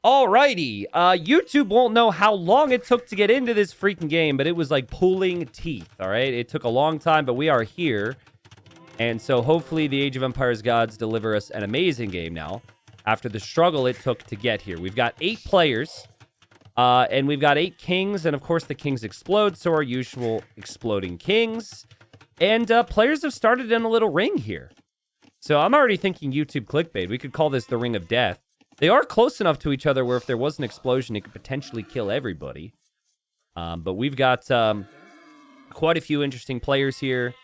Alrighty, YouTube won't know how long it took to get into this freaking game, but it was like pulling teeth, all right? It took a long time, but we are here. And so hopefully the Age of Empires gods deliver us an amazing game now after the struggle it took to get here. We've got 8 players, and we've got 8 kings, and of course the kings explode, so our usual exploding kings. And players have started in a little ring here. So I'm already thinking YouTube clickbait. We could call this the Ring of Death. They are close enough to each other where if there was an explosion, it could potentially kill everybody. But we've got quite a few interesting players here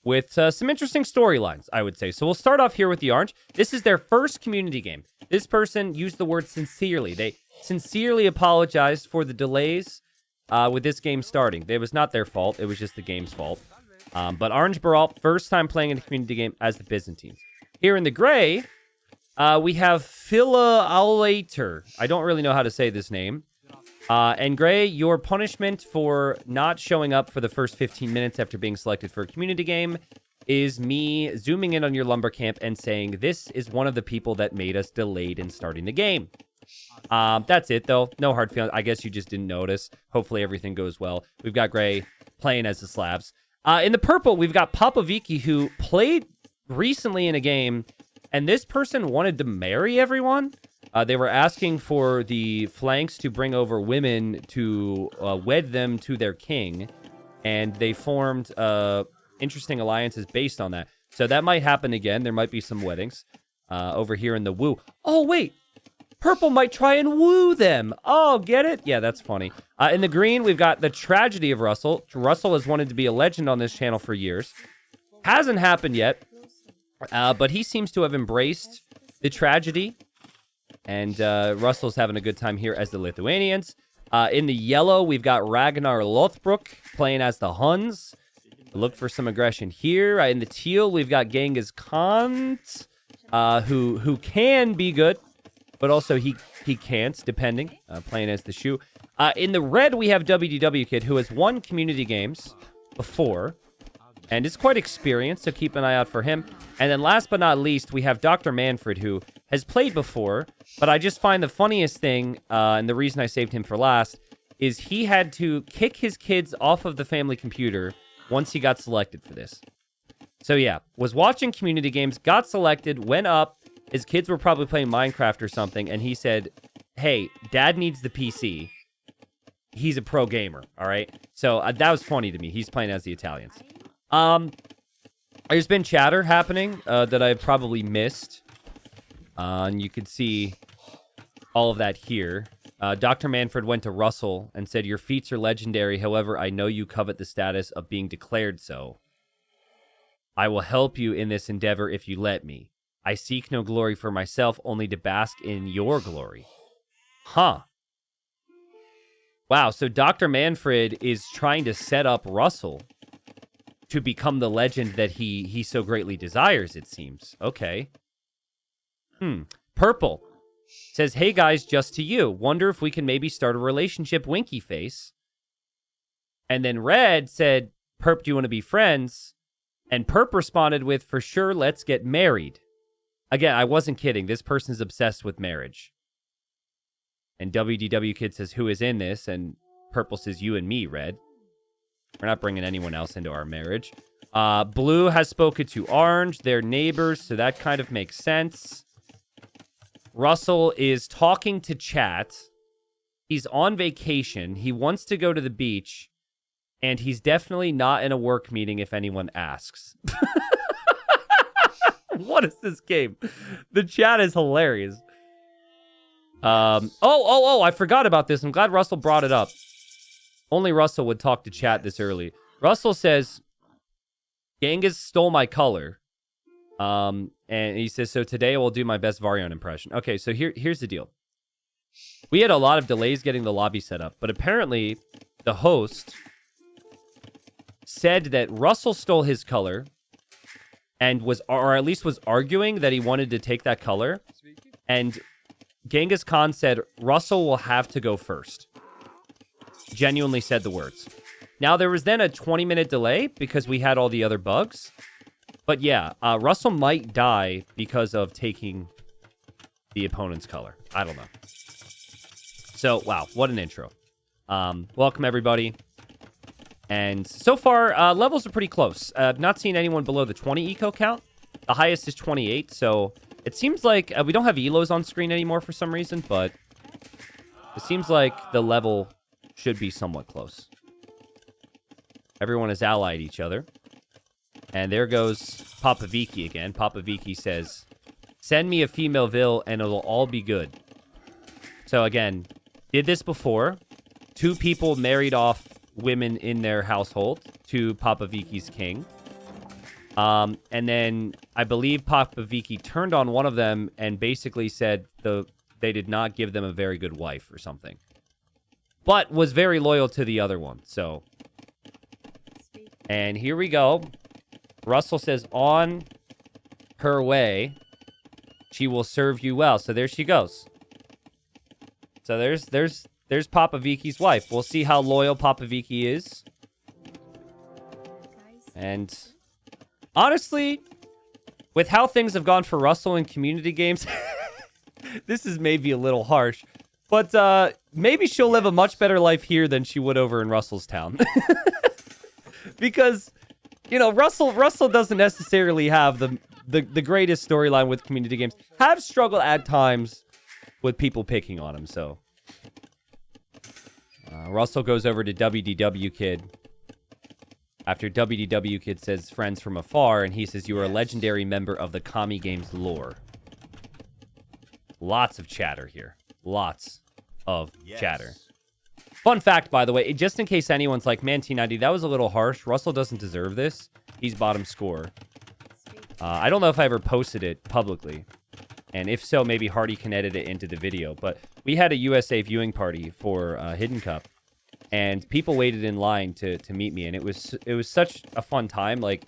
with some interesting storylines, I would say. So we'll start off here with the orange. This is their first community game. This person used the word sincerely. They sincerely apologized for the delays with this game starting. It was not their fault. It was just the game's fault. But Orange Baral, first time playing in a community game as the Byzantines. Here in the gray, we have Phila Aulator. I don't really know how to say this name. And Gray, your punishment for not showing up for the first 15 minutes after being selected for a community game is me zooming in on your lumber camp and saying, this is one of the people that made us delayed in starting the game. That's it, though. No hard feelings. I guess you just didn't notice. Hopefully everything goes well. We've got Gray playing as the Slavs. In the purple, we've got Popoviki, who played recently in a game, and this person wanted to marry everyone. They were asking for the flanks to bring over women to wed them to their king, and they formed interesting alliances based on that. So that might happen again. There might be some weddings over here in the woo. Oh, wait. Purple might try and woo them. Oh, get it? Yeah, that's funny. In the green, we've got the tragedy of Russell. Russell has wanted to be a legend on this channel for years. Hasn't happened yet, but he seems to have embraced the tragedy. And Russell's having a good time here as the Lithuanians. In the yellow, we've got Ragnar Lothbrok playing as the Huns. Look for some aggression here. In the teal, we've got Genghis Khan, who can be good, but also he can't, depending, playing as the Shu. In the red, we have WDW Kid, who has won community games before, and is quite experienced, so keep an eye out for him. And then last but not least, we have Dr. Manfred, who has played before, but I just find the funniest thing, and the reason I saved him for last, is he had to kick his kids off of the family computer once he got selected for this. So yeah, was watching community games, got selected, went up, his kids were probably playing Minecraft or something, and he said, hey, Dad needs the PC. He's a pro gamer, all right? So that was funny to me. He's playing as the Italians. There's been chatter happening that I've probably missed. And you can see all of that here. Dr. Manfred went to Russell and said, your feats are legendary. However, I know you covet the status of being declared so. I will help you in this endeavor if you let me. I seek no glory for myself, only to bask in your glory. Huh. Wow, so Dr. Manfred is trying to set up Russell to become the legend that he so greatly desires, it seems. Okay. Purple says, hey guys, just to you. Wonder if we can maybe start a relationship, winky face. And then Red said, Perp, do you want to be friends? And Perp responded with, for sure, let's get married. Again, I wasn't kidding. This person's obsessed with marriage. And WDW Kid says, who is in this? And Purple says, you and me, Red. We're not bringing anyone else into our marriage. Blue has spoken to Orange. They're neighbors, so that kind of makes sense. Russell is talking to chat. He's on vacation. He wants to go to the beach. And he's definitely not in a work meeting if anyone asks. What is this game? The chat is hilarious. I forgot about this. I'm glad Russell brought it up. Only Russell would talk to chat this early. Russell says, Genghis stole my color. And he says, so today I will do my best Varian impression. Okay, so here's the deal. We had a lot of delays getting the lobby set up, but apparently the host said that Russell stole his color and or at least was arguing that he wanted to take that color. And Genghis Khan said, Russell will have to go first. Genuinely said the words. Now, there was then a 20-minute delay because we had all the other bugs. But yeah, Russell might die because of taking the opponent's color. I don't know. So, wow, what an intro. Welcome, everybody. And so far, levels are pretty close. I've not seen anyone below the 20 eco count. The highest is 28, so it seems like we don't have elos on screen anymore for some reason, but it seems like the level should be somewhat close. Everyone has allied each other. And there goes Papa Viki again. Papa Viki says, send me a female Vil and it'll all be good. So again, did this before. 2 people married off women in their household to Papa Viki's king. And then I believe Papa Viki turned on one of them and basically said they did not give them a very good wife or something. But was very loyal to the other one, so. And here we go. Russell says, on her way, she will serve you well. So there she goes. So there's Papa Viki's wife. We'll see how loyal Papa Viki is. And honestly, with how things have gone for Russell in community games, this is maybe a little harsh, but maybe she'll live a much better life here than she would over in Russell's town. Because, you know, Russell doesn't necessarily have the greatest storyline with community games. Have struggled at times with people picking on him, so. Russell goes over to WDW Kid. After WDW Kid says friends from afar, and he says you are a legendary member of the Kami Games lore. Lots of chatter here. Lots of chatter. Fun fact, by the way, just in case anyone's like, man, T90, that was a little harsh. Russell doesn't deserve this. He's bottom score. I don't know if I ever posted it publicly. And if so, maybe Hardy can edit it into the video. But we had a USA viewing party for Hidden Cup. And people waited in line to meet me. And it was such a fun time. Like,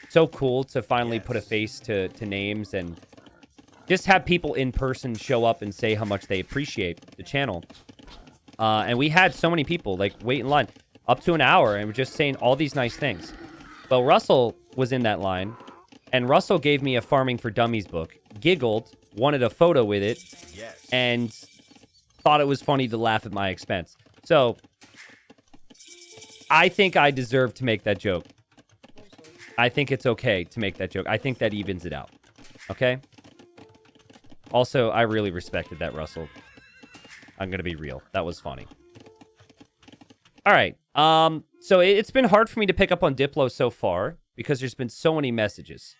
so cool to finally put a face to names. And just have people in person show up and say how much they appreciate the channel. And we had so many people, like, wait in line. Up to an hour. And we're just saying all these nice things. Well, Russell was in that line. And Russell gave me a Farming for Dummies book. Giggled. Wanted a photo with it. And thought it was funny to laugh at my expense. So, I think I deserve to make that joke. I think it's okay to make that joke. I think that evens it out. Okay? Also, I really respected that, Russell. I'm going to be real. That was funny. All right. So it's been hard for me to pick up on Diplo so far because there's been so many messages.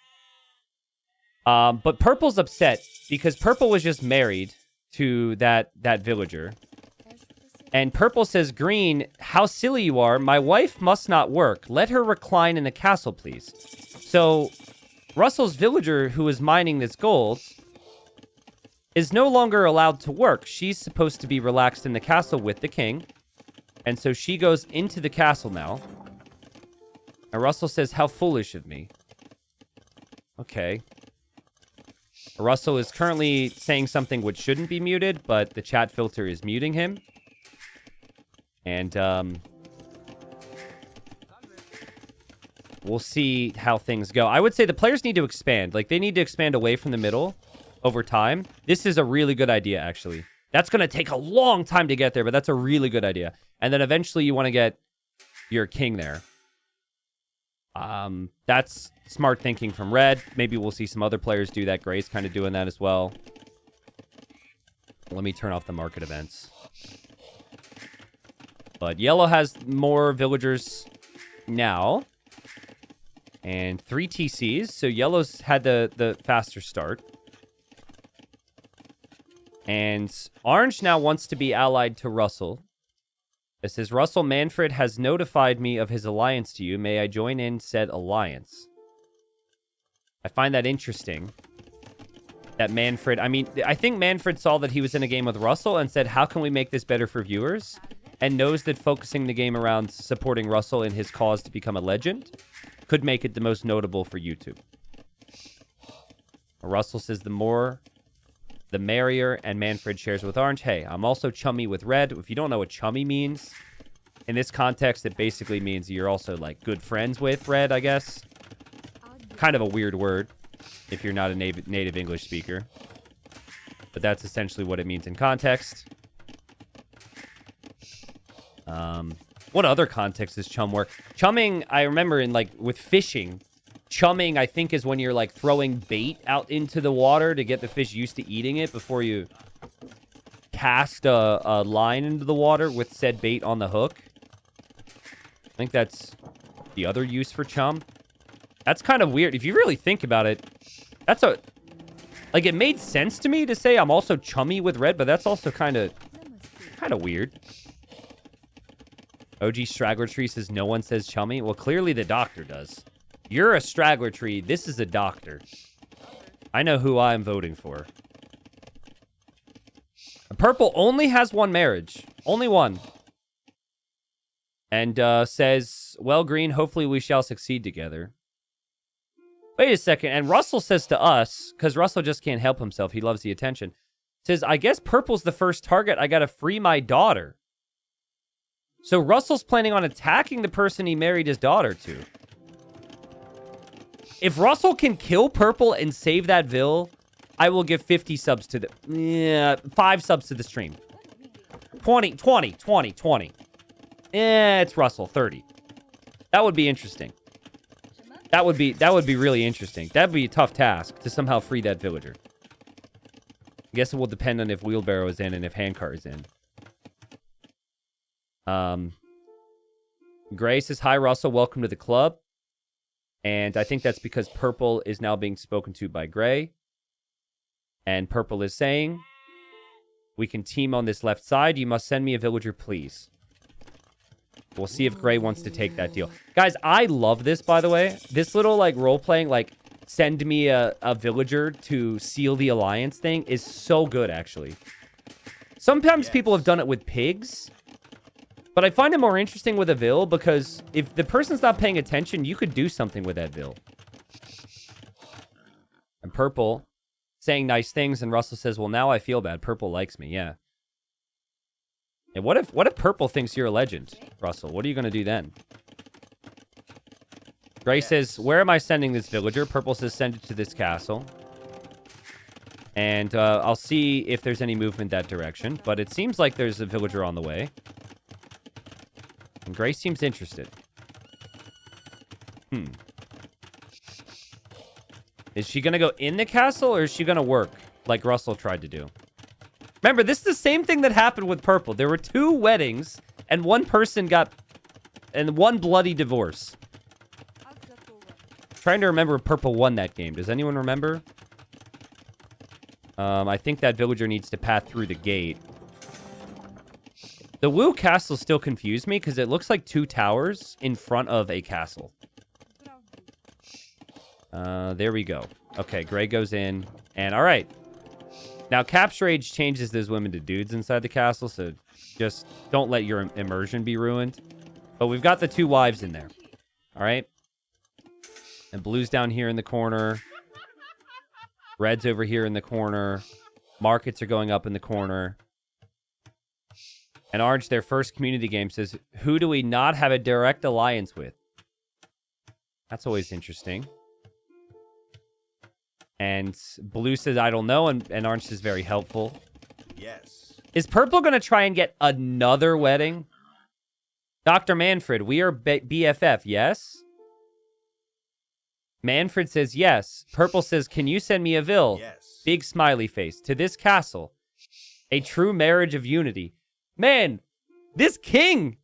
But Purple's upset because Purple was just married to that villager. And Purple says, Green, how silly you are. My wife must not work. Let her recline in the castle, please. So Russell's villager, who is mining this gold, is no longer allowed to work. She's supposed to be relaxed in the castle with the king. And so she goes into the castle now. And Russell says, how foolish of me. Okay. Russell is currently saying something which shouldn't be muted, but the chat filter is muting him. And, we'll see how things go. I would say the players need to expand. Like, they need to expand away from the middle over time. This is a really good idea, actually. That's going to take a long time to get there, but that's a really good idea. And then eventually you want to get your king there. That's smart thinking from Red. Maybe we'll see some other players do that. Gray's kind of doing that as well. Let me turn off the market events. But Yellow has more villagers now. And 3 TCs. So Yellow's had the faster start. And Orange now wants to be allied to Russell. It says, Russell, Manfred has notified me of his alliance to you. May I join in said alliance? I find that interesting. That Manfred... I mean, I think Manfred saw that he was in a game with Russell and said, how can we make this better for viewers? And knows that focusing the game around supporting Russell in his cause to become a legend could make it the most notable for YouTube. Russell says the more, the merrier, and Manfred shares with Orange, hey, I'm also chummy with Red. If you don't know what chummy means, in this context, it basically means you're also, like, good friends with Red, I guess. Kind of a weird word if you're not a native English speaker. But that's essentially what it means in context. What other context does chum work? Chumming, I remember in like with fishing, chumming I think is when you're like throwing bait out into the water to get the fish used to eating it before you cast a line into the water with said bait on the hook. I think that's the other use for chum. That's kind of weird. If you really think about it, that's a... Like, it made sense to me to say I'm also chummy with Red, but that's also kind of weird. OG Straggler Tree says no one says chummy. Well, clearly the doctor does. You're a Straggler Tree. This is a doctor. I know who I'm voting for. Purple only has one marriage. Only one. And says, well, Green, hopefully we shall succeed together. Wait a second. And Russell says to us, because Russell just can't help himself. He loves the attention. Says, I guess Purple's the first target. I got to free my daughter. So Russell's planning on attacking the person he married his daughter to. If Russell can kill Purple and save that Vil, I will give 50 subs to the... Yeah, 5 subs to the stream. 20. It's Russell, 30. That would be interesting. That would be really interesting. That'd be a tough task to somehow free that villager. I guess it will depend on if Wheelbarrow is in and if Handcart is in. Gray says, hi, Russell. Welcome to the club. And I think that's because Purple is now being spoken to by Gray. And Purple is saying, we can team on this left side. You must send me a villager, please. We'll see if Gray wants to take that deal. Guys, I love this, by the way. This little, like, role-playing, like, send me a villager to seal the alliance thing is so good, actually. Sometimes people have done it with pigs. But I find it more interesting with a Vil because if the person's not paying attention, you could do something with that Vil. And Purple saying nice things, and Russell says, well, now I feel bad. Purple likes me, yeah. And what if Purple thinks you're a legend, Russell? What are you going to do then? Gray says, where am I sending this villager? Purple says, send it to this castle. And I'll see if there's any movement that direction. But it seems like there's a villager on the way. And Gray seems interested. Is she going to go in the castle or is she going to work like Russell tried to do? Remember, this is the same thing that happened with Purple. There were 2 weddings and one person got... And one bloody divorce. Trying to remember if Purple won that game. Does anyone remember? I think that villager needs to pass through the gate. The Wu castle still confused me because it looks like 2 towers in front of a castle. There we go. Okay, Gray goes in. And all right. Now, Capture Age changes those women to dudes inside the castle, so just don't let your immersion be ruined. But we've got the 2 wives in there. All right? And Blue's down here in the corner. Red's over here in the corner. Markets are going up in the corner. And Orange, their first community game, says, who do we not have a direct alliance with? That's always interesting. And Blue says, I don't know. And Orange says, very helpful. Yes. Is Purple going to try and get another wedding? Dr. Manfred, we are BFF, yes? Manfred says, yes. Purple says, can you send me a Vil? Yes. Big smiley face. To this castle. A true marriage of unity. Man, this king,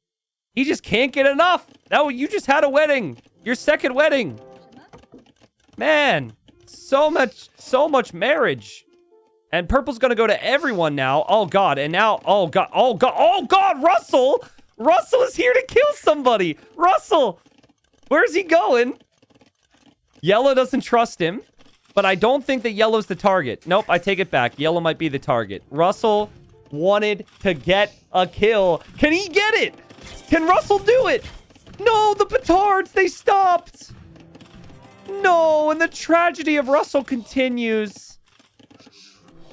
he just can't get enough. No, you just had a wedding. Your second wedding. Man, so much marriage. And Purple's going to go to everyone now. Oh, God. And now, oh, God. Russell. Russell is here to kill somebody. Russell. Where's he going? Yellow doesn't trust him. But I don't think that Yellow's the target. Nope, I take it back. Yellow might be the target. Russell wanted to get a kill. Can he get it? Can Russell do it? No, the petards, they stopped. No, and the tragedy of Russell continues.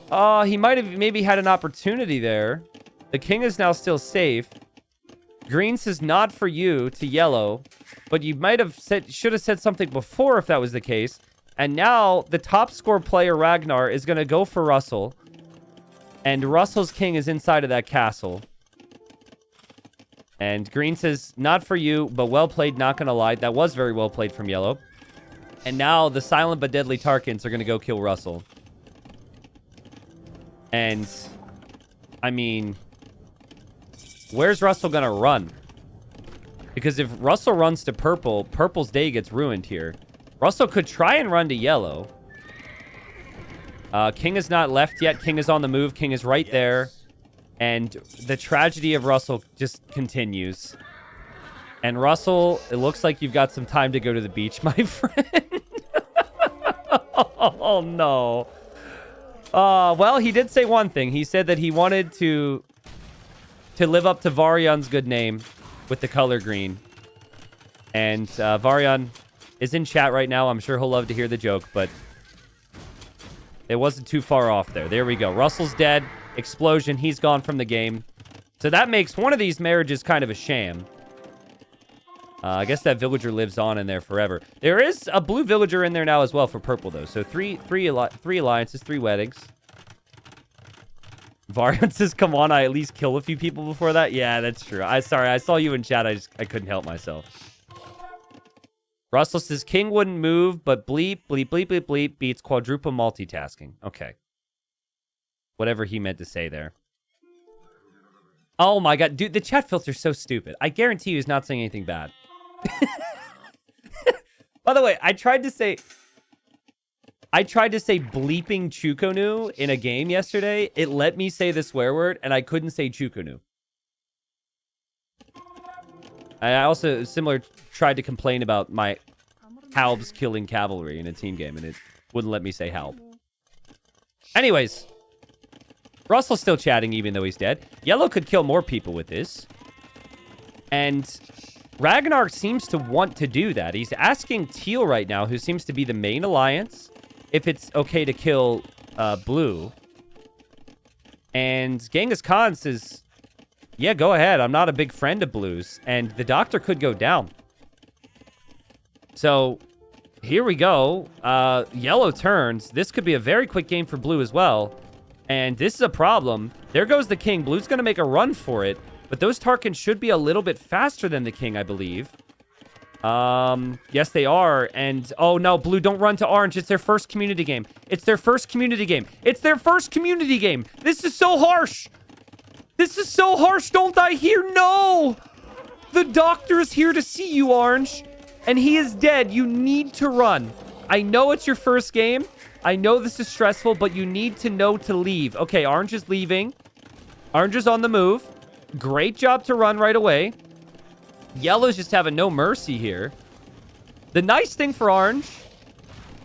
He might have maybe had an opportunity there. The king is now still safe. Green says not for you to Yellow, but you might have should have said something before if that was the case. And now the top score player Ragnar is going to go for Russell. And Russell's king is inside of that castle. And green says, not for you, but well played, not gonna lie. That was very well played from yellow. And now the silent but deadly Tarkans are gonna go kill Russell. And, I mean, where's Russell gonna run? Because if Russell runs to purple, purple's day gets ruined here. Russell could try and run to yellow. King is not left yet. King is on the move. King is right there. And the tragedy of Russell just continues. And Russell, it looks like you've got some time to go to the beach, my friend. Oh, no. Well, he did say one thing. He said that he wanted to live up to Varyan's good name with the color green. And Varyan is in chat right now. I'm sure he'll love to hear the joke, but it wasn't too far off there. There we go. Russell's dead. Explosion. He's gone from the game. So that makes one of these marriages kind of a sham. I guess that villager lives on in there forever. There is a blue villager in there now as well for purple, though. So three alliances, 3 weddings. Varian says, come on, I at least kill a few people before that. Yeah, that's true. Sorry, I saw you in chat. I couldn't help myself. Russell says, King wouldn't move, but bleep, bleep, bleep, bleep, bleep beats quadruple multitasking. Okay. Whatever he meant to say there. Oh my god, dude, the chat filter's so stupid. I guarantee you he's not saying anything bad. By the way, I tried to say bleeping Chukonu in a game yesterday. It let me say the swear word, and I couldn't say Chukonu. I also, tried to complain about my Halbs killing cavalry in a team game, and it wouldn't let me say Halb. Anyways, Russell's still chatting even though he's dead. Yellow could kill more people with this. And Ragnar seems to want to do that. He's asking Teal right now, who seems to be the main alliance, if it's okay to kill blue. And Genghis Khan says, yeah, go ahead. I'm not a big friend of blues. And the doctor could go down. So here we go. Yellow turns. This could be a very quick game for blue as well. And this is a problem. There goes the king. Blue's going to make a run for it. But those Tarkans should be a little bit faster than the king, I believe. Yes, they are. And, oh, no, blue, don't run to orange. It's their first community game. It's their first community game. It's their first community game. This is so harsh. This is so harsh. Don't die here. No. The doctor is here to see you, orange. And he is dead. You need to run. I know it's your first game. I know this is stressful, but you need to know to leave. Okay, orange is leaving. Orange is on the move. Great job to run right away. Yellow's just having no mercy here. The nice thing for orange,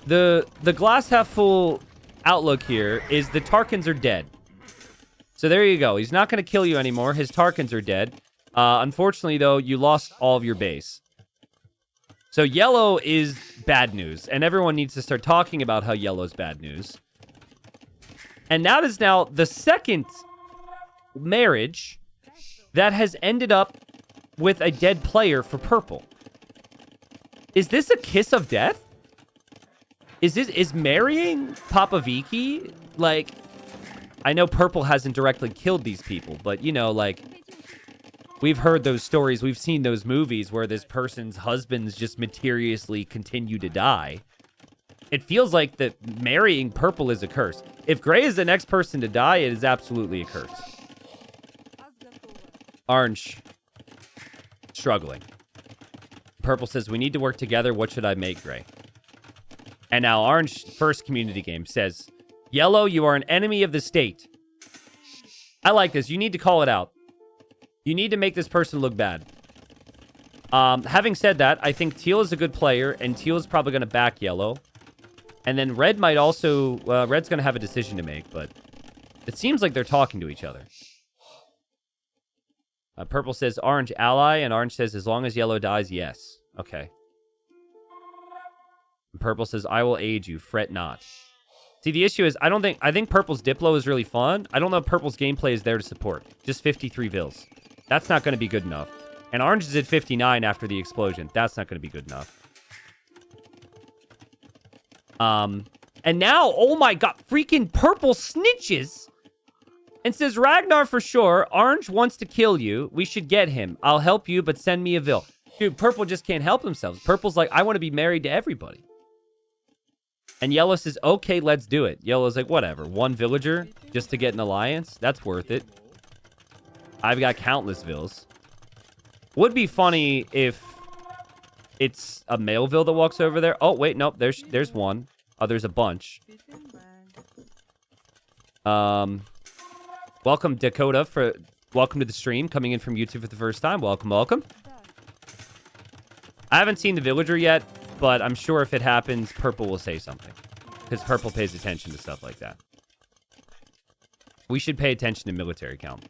the glass half full outlook here is the Tarkans are dead. So there you go. He's not going to kill you anymore. His Tarkans are dead. Unfortunately, though, you lost all of your base. So yellow is bad news, and everyone needs to start talking about how yellow's bad news. And that is now the second marriage that has ended up with a dead player for purple. Is this a kiss of death? Is marrying Papaviki, like, I know purple hasn't directly killed these people, but, you know, like, we've heard those stories, we've seen those movies where this person's husbands just mysteriously continue to die. It feels like that marrying purple is a curse. If gray is the next person to die, it is absolutely a curse. Orange, struggling. Purple says, we need to work together. What should I make, gray? And now orange, first community game, says, yellow, you are an enemy of the state. I like this. You need to call it out. You need to make this person look bad. Having said that, I think teal is a good player, and teal is probably going to back yellow. And then red might also... red's going to have a decision to make, but it seems like they're talking to each other. Purple says orange ally, and orange says as long as yellow dies, yes. Okay. And purple says I will aid you, fret not. See, the issue is I think purple's Diplo is really fun. I don't know if purple's gameplay is there to support. Just 53 vills. That's not going to be good enough. And orange is at 59 after the explosion. That's not going to be good enough. And now, oh my god, freaking purple snitches And says, Ragnar for sure. Orange wants to kill you. We should get him. I'll help you, but send me a Vil. Dude, Purple just can't help themselves. Purple's like, I want to be married to everybody. And Yellow says, okay, let's do it. Yellow's like, whatever. One villager just to get an alliance? That's worth it. I've got countless Vils. Would be funny if it's a male Vil that walks over there. Oh, wait, nope. There's one. Oh, there's a bunch. Welcome, Dakota, welcome to the stream. Coming in from YouTube for the first time. Welcome, welcome. I haven't seen the villager yet, but I'm sure if it happens, Purple will say something. Because Purple pays attention to stuff like that. We should pay attention to military count.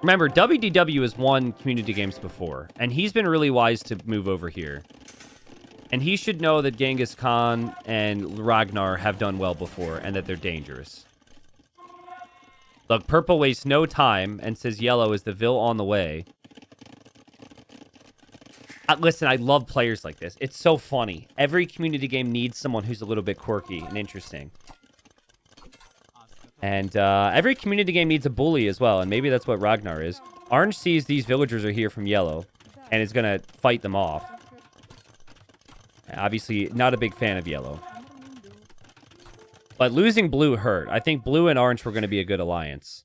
Remember, WDW has won community games before, and he's been really wise to move over here. And he should know that Genghis Khan and Ragnar have done well before, and that they're dangerous. Look, Purple wastes no time and says Yellow is the Vil on the way. Listen, I love players like this. It's so funny. Every community game needs someone who's a little bit quirky and interesting. And every community game needs a bully as well, and maybe that's what Ragnar is. Orange sees these villagers are here from Yellow, and is going to fight them off. Obviously, not a big fan of Yellow. But losing Blue hurt. I think Blue and Orange were going to be a good alliance.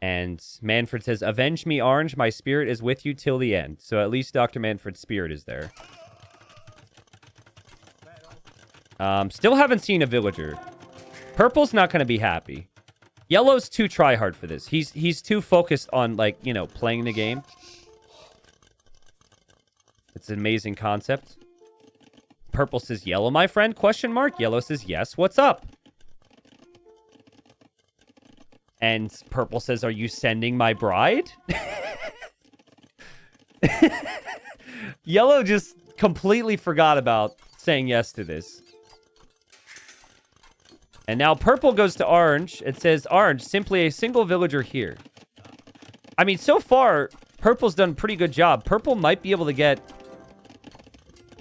And Manfred says, avenge me, Orange. My spirit is with you till the end. So at least Dr. Manfred's spirit is there. Still haven't seen a villager. Purple's not going to be happy. Yellow's too tryhard for this. He's too focused on, like, you know, playing the game. It's an amazing concept. Purple says, Yellow, my friend? Question mark. Yellow says, yes. What's up? And Purple says, are you sending my bride? Yellow just completely forgot about saying yes to this. And now Purple goes to Orange and says, Orange, simply a single villager here. I mean, so far, Purple's done a pretty good job. Purple might be able to get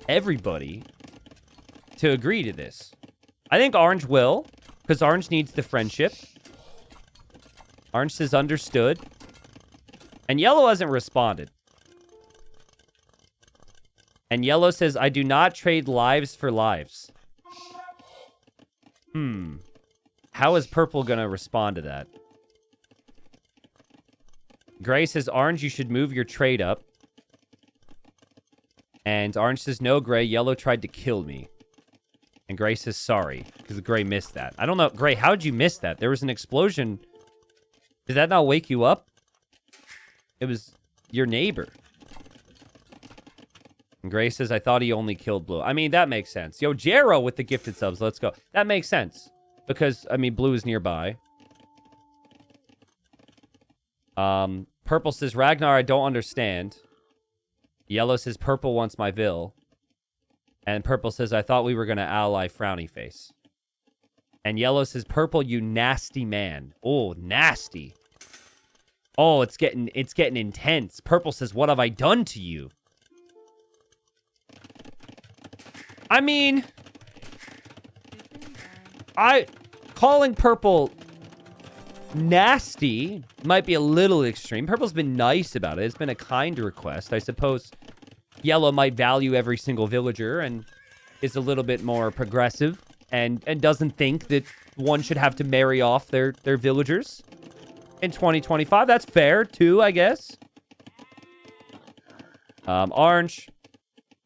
everybody to agree to this. I think Orange will, because Orange needs the friendship. Orange says understood. And Yellow hasn't responded. And Yellow says, I do not trade lives for lives. How is Purple going to respond to that? Gray says, Orange, you should move your trade up. And Orange says, no, Gray, Yellow tried to kill me. And Gray says, sorry, because Gray missed that. I don't know. Gray, how did you miss that? There was an explosion. Did that not wake you up? It was your neighbor. And Gray says, I thought he only killed Blue. I mean, that makes sense. Yo, Jero with the gifted subs. Let's go. That makes sense. Because, I mean, Blue is nearby. Purple says, Ragnar, I don't understand. Yellow says, Purple wants my Vil. And Purple says, I thought we were going to ally Frowny Face. And Yellow says, Purple, you nasty man. Oh, nasty. Oh, it's getting intense. Purple says, what have I done to you? I mean, calling Purple nasty might be a little extreme. Purple's been nice about it. It's been a kind request. I suppose Yellow might value every single villager and is a little bit more progressive and doesn't think that one should have to marry off their villagers in 2025. That's fair, too, I guess. Orange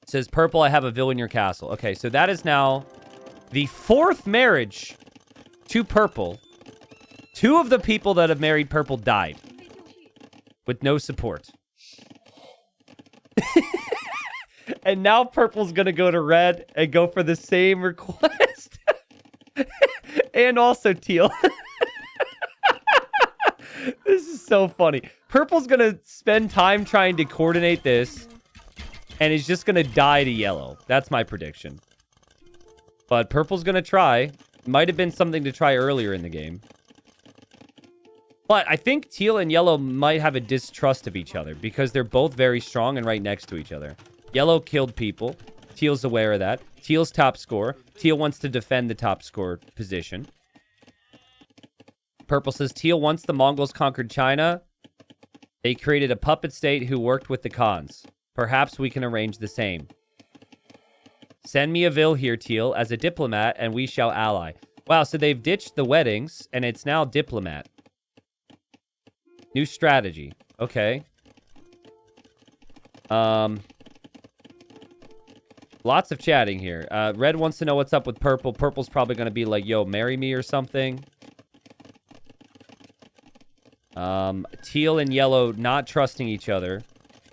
says, Purple, I have a Vil in your castle. Okay, so that is now the 4th marriage to Purple. 2 of the people that have married Purple died with no support. And now Purple's going to go to Red and go for the same request. And also Teal. This is so funny. Purple's going to spend time trying to coordinate this. And he's just going to die to Yellow. That's my prediction. But Purple's going to try. Might have been something to try earlier in the game. But I think Teal and Yellow might have a distrust of each other. Because they're both very strong and right next to each other. Yellow killed people. Teal's aware of that. Teal's top score. Teal wants to defend the top score position. Purple says, Teal, once the Mongols conquered China, they created a puppet state who worked with the Khans. Perhaps we can arrange the same. Send me a Vil here, Teal, as a diplomat, and we shall ally. Wow, so they've ditched the weddings, and it's now diplomat. New strategy. Okay. Lots of chatting here. Red wants to know what's up with Purple. Purple's probably going to be like, yo, marry me or something. Teal and Yellow not trusting each other.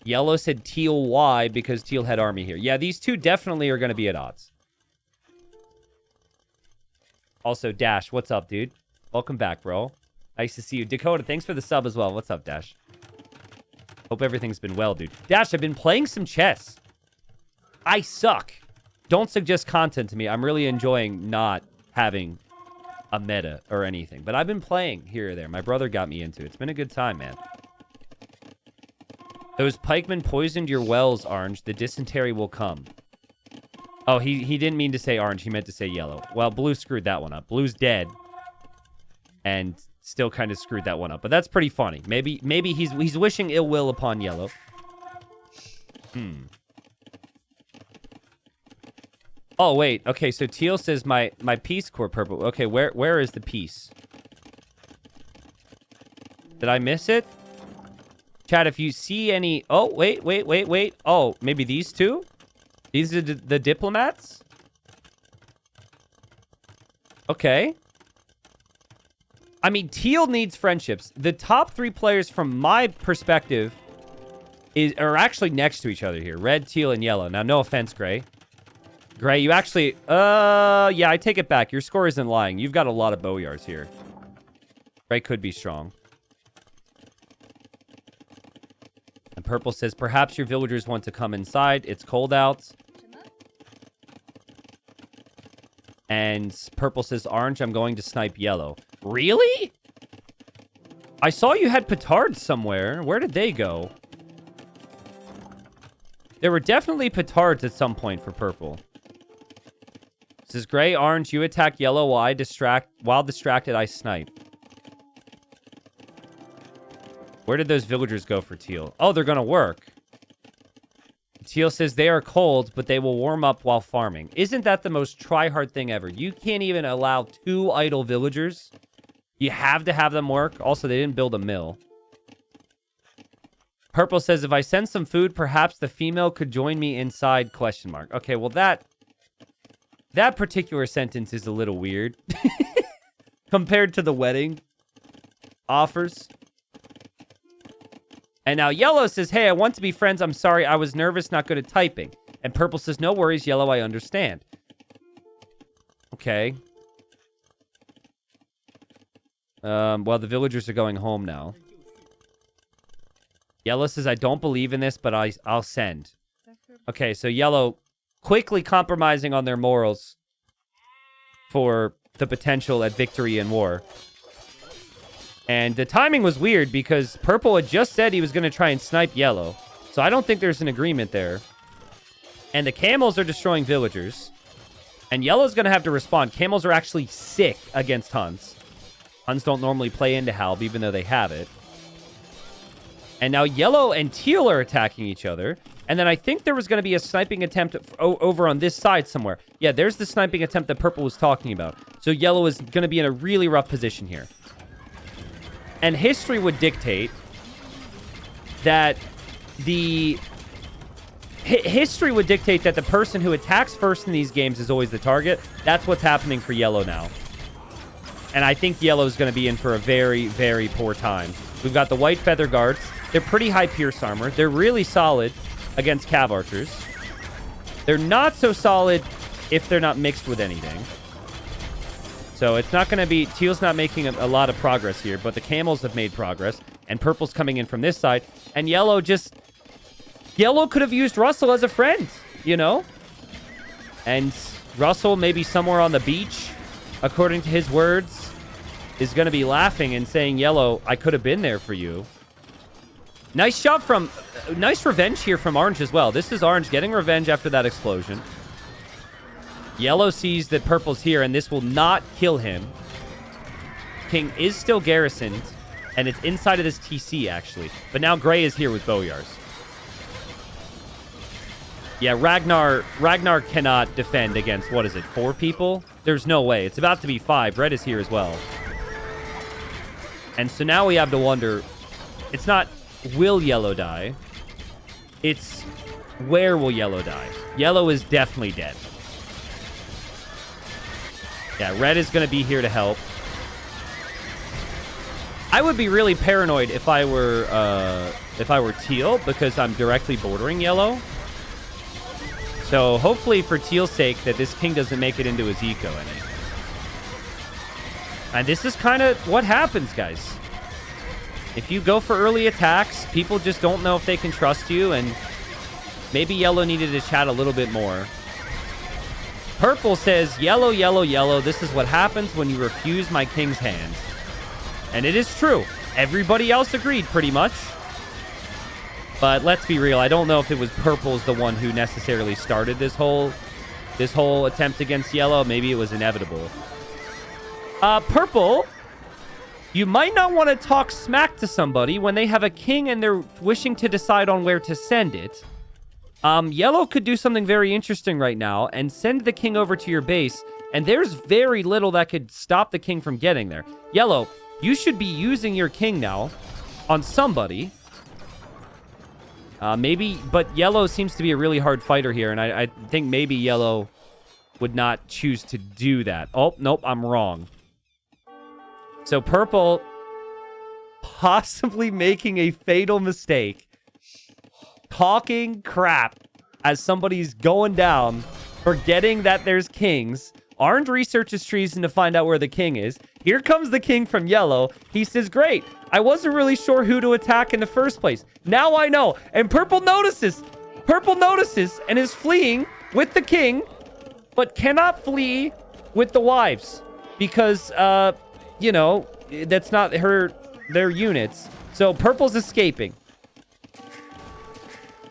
Yellow said Teal why because Teal had army here. Yeah, these two definitely are going to be at odds. Also, Dash, what's up, dude? Welcome back, bro. Nice to see you. Dakota, thanks for the sub as well. What's up, Dash? Hope everything's been well, dude. Dash, I've been playing some chess. I suck. Don't suggest content to me. I'm really enjoying not having a meta or anything. But I've been playing here or there. My brother got me into it. It's been a good time, man. Those pikemen poisoned your wells, Orange. The dysentery will come. Oh, he didn't mean to say orange. He meant to say yellow. Well, blue screwed that one up. Blue's dead. And still kind of screwed that one up. But that's pretty funny. Maybe he's wishing ill will upon yellow. Oh, wait. Okay, so Teal says my Peace Corps purple. Okay, where is the peace? Did I miss it? Chat, if you see any... Oh, wait. Oh, maybe these two? These are the diplomats? Okay. I mean, Teal needs friendships. The top 3 players from my perspective are actually next to each other here. Red, Teal, and Yellow. Now, no offense, Gray. Gray, you actually... yeah, I take it back. Your score isn't lying. You've got a lot of Boyars here. Gray could be strong. And Purple says, perhaps your villagers want to come inside. It's cold out. And Purple says, Orange, I'm going to snipe Yellow. Really? I saw you had petards somewhere. Where did they go? There were definitely petards at some point for Purple. This is Gray, Orange, you attack Yellow while distracted, I snipe. Where did those villagers go for Teal? Oh, they're going to work. Teal says they are cold, but they will warm up while farming. Isn't that the most try-hard thing ever? You can't even allow 2 idle villagers. You have to have them work. Also, they didn't build a mill. Purple says, if I send some food, perhaps the female could join me inside, ? Okay, well, that particular sentence is a little weird. Compared to the wedding offers. And now Yellow says, hey, I want to be friends. I'm sorry. I was nervous, not good at typing. And Purple says, no worries, Yellow, I understand. Okay. Well, the villagers are going home now. Yellow says, I don't believe in this, but I'll send. Okay, so Yellow quickly compromising on their morals for the potential at victory in war. And the timing was weird because Purple had just said he was going to try and snipe Yellow. So I don't think there's an agreement there. And the camels are destroying villagers. And Yellow's going to have to respond. Camels are actually sick against Huns. Huns don't normally play into Halb, even though they have it. And now Yellow and Teal are attacking each other. And then I think there was going to be a sniping attempt over on this side somewhere. Yeah, there's the sniping attempt that Purple was talking about. So Yellow is going to be in a really rough position here. And history would dictate that history would dictate that the person who attacks first in these games is always the target. That's what's happening for Yellow now. And I think Yellow's going to be in for a very, very poor time. We've got the White Feather Guards. They're pretty high Pierce armor. They're really solid against Cav Archers. They're not so solid if they're not mixed with anything. So it's not going to be... Teal's not making a lot of progress here, but the Camels have made progress. And Purple's coming in from this side. And Yellow just... Yellow could have used Russell as a friend, you know? And Russell, maybe somewhere on the beach, according to his words, is going to be laughing and saying, Yellow, I could have been there for you. Nice shot from... Nice revenge here from Orange as well. This is Orange getting revenge after that explosion. Yellow sees that Purple's here, and this will not kill him. king is still garrisoned, and it's inside of this TC, actually. But now gray is here with Boyars. Yeah, Ragnar cannot defend against, what is it, 4 people? There's no way. It's about to be 5. Red is here as well. And so now we have to wonder, it's not will yellow die, it's where will yellow die? Yellow is definitely dead. Yeah, red is going to be here to help. I would be really paranoid if I were teal, because I'm directly bordering yellow. So hopefully for teal's sake that this king doesn't make it into his eco any. And this is kind of what happens, guys. If you go for early attacks, people just don't know if they can trust you, and maybe yellow needed to chat a little bit more. Purple says, yellow, yellow, yellow. This is what happens when you refuse my king's hand. And it is true. Everybody else agreed pretty much. But let's be real. I don't know if it was purple's the one who necessarily started this whole attempt against yellow. Maybe it was inevitable. Purple, you might not want to talk smack to somebody when they have a king and they're wishing to decide on where to send it. Yellow could do something very interesting right now and send the king over to your base, and there's very little that could stop the king from getting there. Yellow, you should be using your king now on somebody. Maybe, but yellow seems to be a really hard fighter here, and I think maybe yellow would not choose to do that. Oh, nope, I'm wrong. So purple possibly making a fatal mistake, talking crap as somebody's going down, forgetting that there's kings. Orange researches treason to find out where the king is. Here comes the king from yellow. He says, great, I wasn't really sure who to attack in the first place. Now I know. And purple notices. Purple notices and is fleeing with the king, but cannot flee with the wives because, you know, that's not their units. So purple's escaping.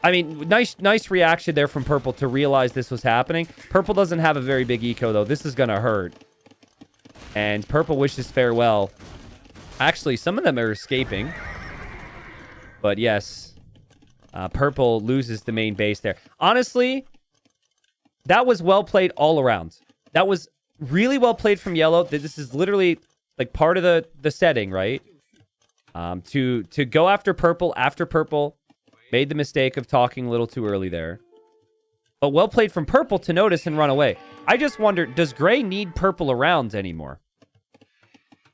I mean, nice reaction there from purple to realize this was happening. Purple doesn't have a very big eco, though. This is going to hurt. And purple wishes farewell. Actually, some of them are escaping. But yes, purple loses the main base there. Honestly, that was well played all around. That was really well played from yellow. This is literally like part of the setting, right? To go after purple made the mistake of talking a little too early there. But well played from purple to notice and run away. I just wonder, does gray need purple around anymore?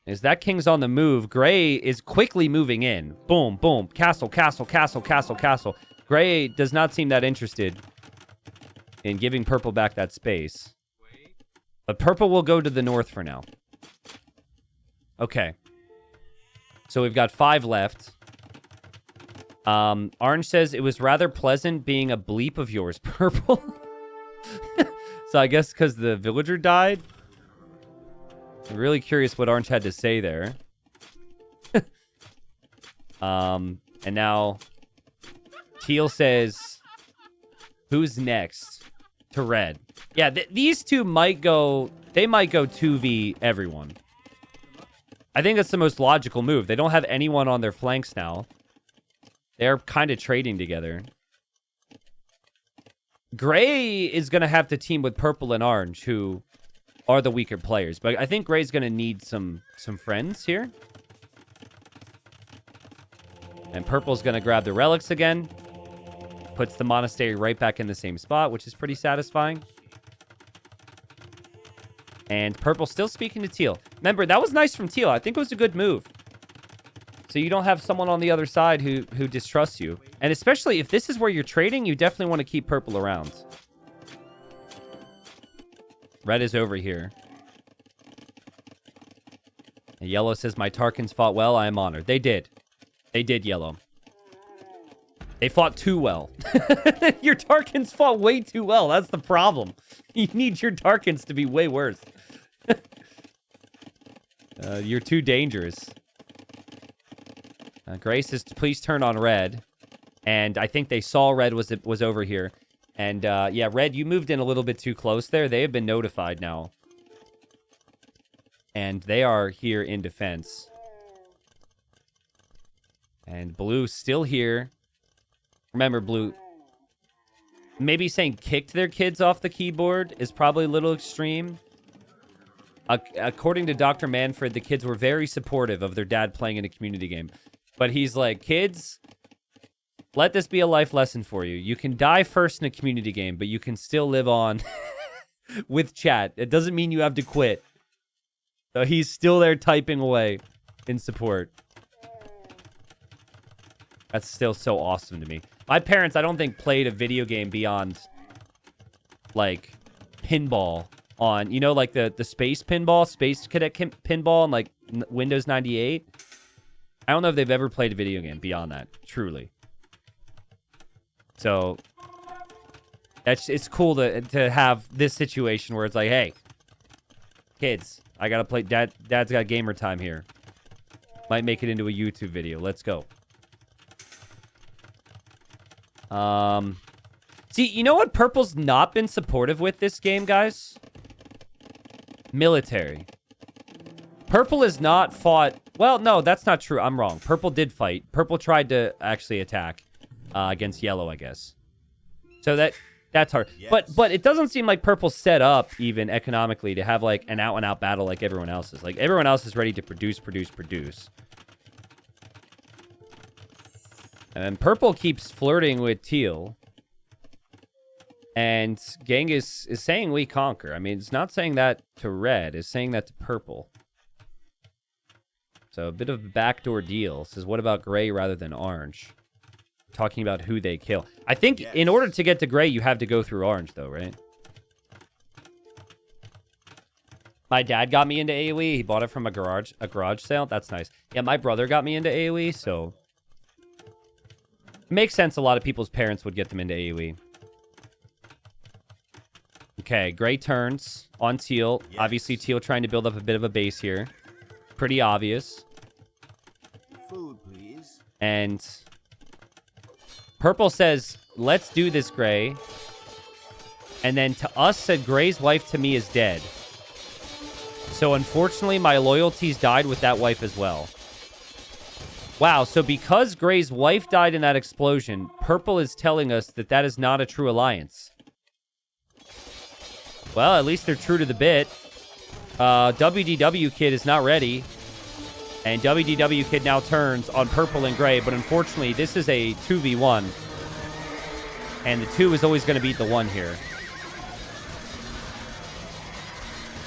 As that king's on the move, gray is quickly moving in. Boom, boom. Castle, castle, castle, castle, castle. Gray does not seem that interested in giving purple back that space. But purple will go to the north for now. Okay. So we've got 5 left. Orange says, it was rather pleasant being a bleep of yours, purple. So I guess because the villager died? I'm really curious what Orange had to say there. And now Teal says, who's next to red? Yeah, these two might go, they might go 2v everyone. I think that's the most logical move. They don't have anyone on their flanks now. They're kind of trading together. Gray is going to have to team with purple and orange, who are the weaker players. But I think Gray's going to need some friends here. And purple's going to grab the relics again. Puts the monastery right back in the same spot, which is pretty satisfying. And purple still speaking to teal. Remember, that was nice from teal. I think it was a good move. So you don't have someone on the other side who distrusts you. And especially if this is where you're trading, you definitely want to keep purple around. Red is over here. And yellow says, my Tarkans fought well. I am honored. They did. They did, yellow. They fought too well. Your Tarkans fought way too well. That's the problem. You need your Tarkans to be way worse. You're too dangerous. Gray says, please turn on red. And I think they saw red was over here. And yeah, red, you moved in a little bit too close there. They have been notified now. And they are here in defense. And Blue still here. Remember, Blue, maybe saying kicked their kids off the keyboard is probably a little extreme. According to Dr. Manfred, the kids were very supportive of their dad playing in a community game. But he's like, kids, let this be a life lesson for you. You can die first in a community game, but you can still live on with chat. It doesn't mean you have to quit. So he's still there typing away in support. That's still so awesome to me. My parents, I don't think, played a video game beyond, like, pinball on, you know, like the space pinball, Space Cadet pinball on, like, Windows 98. I don't know if they've ever played a video game beyond that, truly. So, it's cool to have this situation where it's like, hey, kids, I gotta play, dad's got gamer time here. Might make it into a YouTube video. Let's go. See, you know what Purple's not been supportive with this game, guys? Military. Purple has not fought... Well, no, that's not true. I'm wrong. Purple did fight. Purple tried to actually attack against Yellow, I guess. So that's hard. Yes. But it doesn't seem like Purple's set up, even economically, to have, like, an out-and-out battle like everyone else is. Like, everyone else is ready to produce. And Purple keeps flirting with Teal. And Genghis is saying we conquer. I mean, it's not saying that to Red. It's saying that to Purple. So a bit of a backdoor deal. Says, what about Gray rather than Orange? Talking about who they kill. I think in order to get to Gray, you have to go through Orange, though, right? My dad got me into AoE. He bought it from a garage sale. That's nice. Yeah, my brother got me into AoE, so... It makes sense a lot of people's parents would get them into AoE. Okay, Gray turns on Teal. Yes. Obviously, Teal trying to build up a bit of a base here. Pretty obvious. Food, please. And Purple says, let's do this, Gray. And then to us said, Gray's wife to me is dead. So unfortunately, my loyalties died with that wife as well. Wow, so because Gray's wife died in that explosion, Purple is telling us that that is not a true alliance. Well, at least they're true to the bit. WDW Kid is not ready. And WDW Kid now turns on Purple and Gray, but unfortunately, this is a 2v1. And the 2 is always going to beat the 1 here.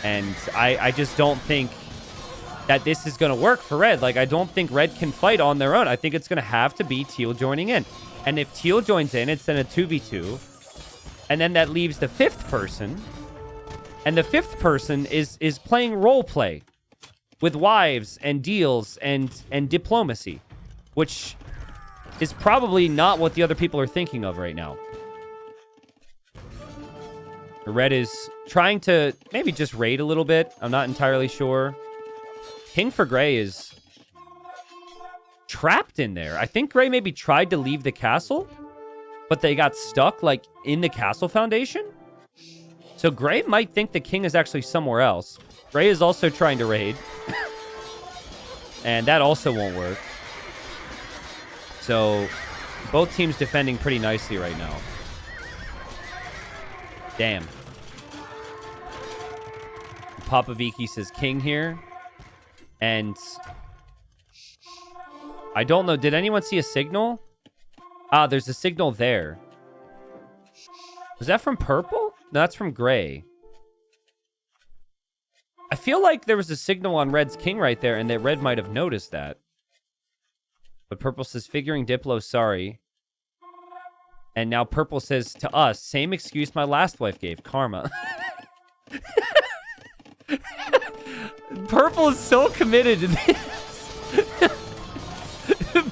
And I just don't think that this is going to work for Red. Like, I don't think Red can fight on their own. I think it's going to have to be Teal joining in. And if Teal joins in, it's then a 2v2. And then that leaves the 5th person. And the 5th person is playing role play with wives and deals and diplomacy, which is probably not what the other people are thinking of right now. Red is trying to maybe just raid a little bit. I'm not entirely sure. King for Gray is trapped in there. I think Gray maybe tried to leave the castle, but they got stuck, like, in the castle foundation. So Gray might think the king is actually somewhere else. Gray is also trying to raid. And that also won't work. So both teams defending pretty nicely right now. Damn. Popoviki says king here. And I don't know. Did anyone see a signal? Ah, there's a signal there. Was that from Purple? No, that's from Gray. I feel like there was a signal on Red's king right there, and that Red might have noticed that. But Purple says, figuring Diplo, sorry. And now Purple says to us, same excuse my last wife gave, karma. Purple is so committed to this.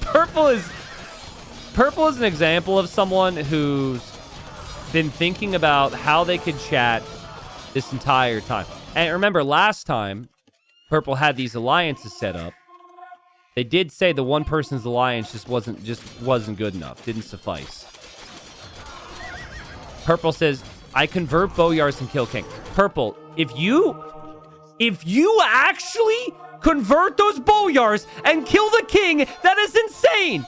Purple is an example of someone who's been thinking about how they could chat this entire time. And remember, last time, Purple had these alliances set up. They did say the one person's alliance just wasn't good enough, didn't suffice. Purple says, I convert Boyars and kill King. Purple, if If you actually convert those boyars and kill the king, that is insane.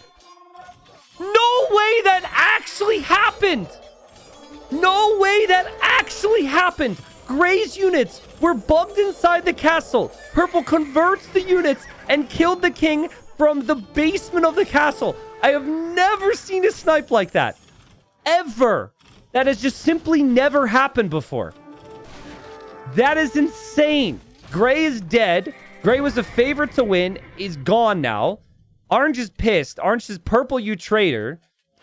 No way that actually happened. No way that actually happened. Gray's units were bugged inside the castle. Purple converts the units and killed the king from the basement of the castle. I have never seen a snipe like that. Ever. That has just simply never happened before. That is insane. Gray is dead. Gray was a favorite to win. Is gone now. Orange is pissed. Orange says, purple, you traitor.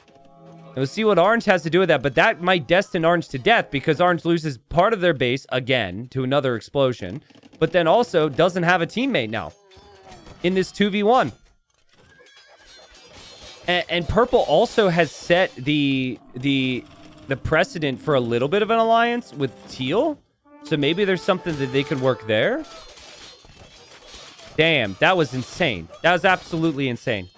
And we'll see what Orange has to do with that. But that might destine Orange to death because Orange loses part of their base again to another explosion. But then also doesn't have a teammate now in this 2v1. And Purple also has set the precedent for a little bit of an alliance with Teal. So maybe there's something that they could work there. Damn, that was insane. That was absolutely insane.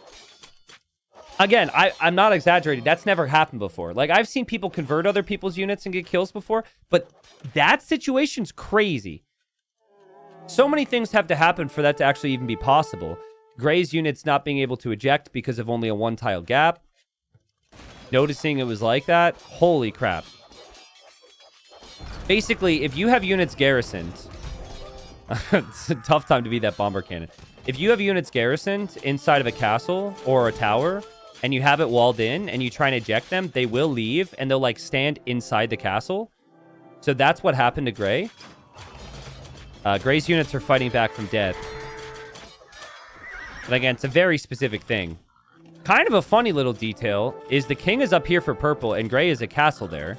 Again, I'm not exaggerating. That's never happened before. Like, I've seen people convert other people's units and get kills before, but that situation's crazy. So many things have to happen for that to actually even be possible. Gray's units not being able to eject because of only a one-tile gap. Noticing it was like that. Holy crap. Basically, if you have units garrisoned... it's a tough time to be that bomber cannon. If you have units garrisoned inside of a castle or a tower, and you have it walled in, and you try and eject them, they will leave, and they'll, like, stand inside the castle. So that's what happened to Gray. Gray's units are fighting back from death. But again, it's a very specific thing. Kind of a funny little detail is the king is up here for purple, and Gray is a castle there.